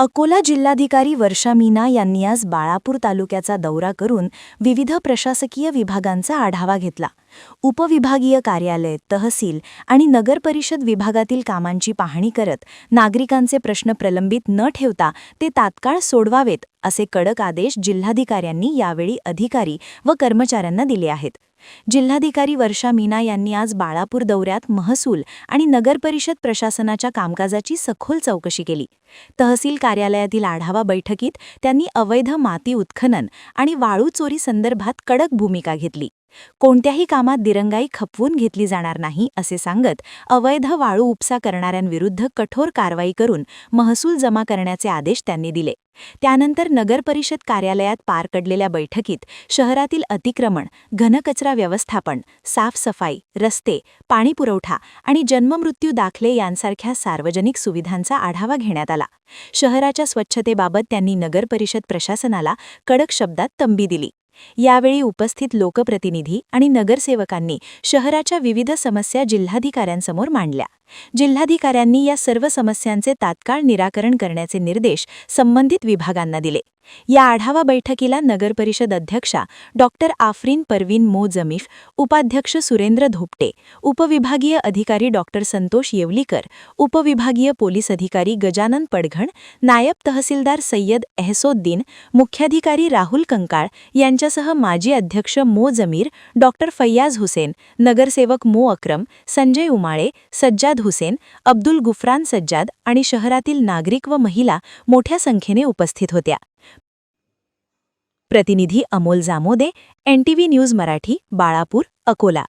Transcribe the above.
अकोला जिल्हाधिकारी वर्षा मीना यांनी आज बाळापूर तालुक्याचा दौरा करून विविध प्रशासकीय विभागांचा आढावा घेतला. उपविभागीय कार्यालय, तहसील आणि नगर परिषद विभागातील कामांची पाहणी करत नागरिकांचे प्रश्न प्रलंबित न ठेवता ते तात्काळ सोडवावेत असे कडक आदेश जिल्हाधिकाऱ्यांनी यावेळी अधिकारी व कर्मचाऱ्यांना दिले आहेत. जिल्हाधिकारी वर्षा मीना यांनी आज बाळापूर दौऱ्यात महसूल आणि नगर परिषद प्रशासनाच्या कामकाजाची सखोल चौकशी केली. तहसील कार्यालयातील आढावा बैठकीत त्यांनी अवैध माती उत्खनन आणि वाळू चोरी संदर्भात कडक भूमिका घेतली. कोणत्याही कामात दिरंगाई खपवून घेतली जाणार नाही असे सांगत अवैध वाळू उपसा करणाऱ्यांविरुद्ध कठोर कारवाई करून महसूल जमा करण्याचे आदेश त्यांनी दिले. त्यानंतर नगर परिषद कार्यालयात पार पडलेल्या बैठकीत शहरातील अतिक्रमण, घनकचरा व्यवस्थापन, साफसफाई, रस्ते, पाणीपुरवठा आणि जन्ममृत्यू दाखले यांसारख्या सार्वजनिक सुविधांचा आढावा घेण्यात आला. शहराच्या स्वच्छतेबाबत त्यांनी नगर परिषद प्रशासनाला कडक शब्दात तंबी दिली. यावेळी उपस्थित लोकप्रतिनिधी आणि नगरसेवकांनी शहराच्या विविध समस्या जिल्हाधिकाऱ्यांसमोर मांडल्या. जिल्हाधिकाऱ्यांनी या सर्व समस्यांचे तात्काळ निराकरण करण्याचे निर्देश संबंधित विभागांना दिले. या आढावा बैठकीला नगरपरिषद अध्यक्षा डॉक्टर आफरीन परवीन मोजमीफ, उपाध्यक्ष सुरेंद्र धोपटे, उपविभागीय अधिकारी डॉक्टर संतोष येवलीकर, उपविभागीय पोलीस अधिकारी गजानन पडघण, नायब तहसीलदार सय्यद एहसोद्दीन, मुख्याधिकारी राहुल कंकाळ यांच्यासह माजी अध्यक्ष मो जमीर, डॉक्टर फैयाज हुसेन, नगरसेवक मो अक्रम, संजय उमाळे, सज्जाद हुसेन, अब्दुल गुफरान सज्जाद आणि शहरातील नागरिक व महिला मोठ्या संख्येने उपस्थित होत्या. प्रतिनिधी अमोल जामोदे, NTV न्यूज मराठी, बाळापूर, अकोला.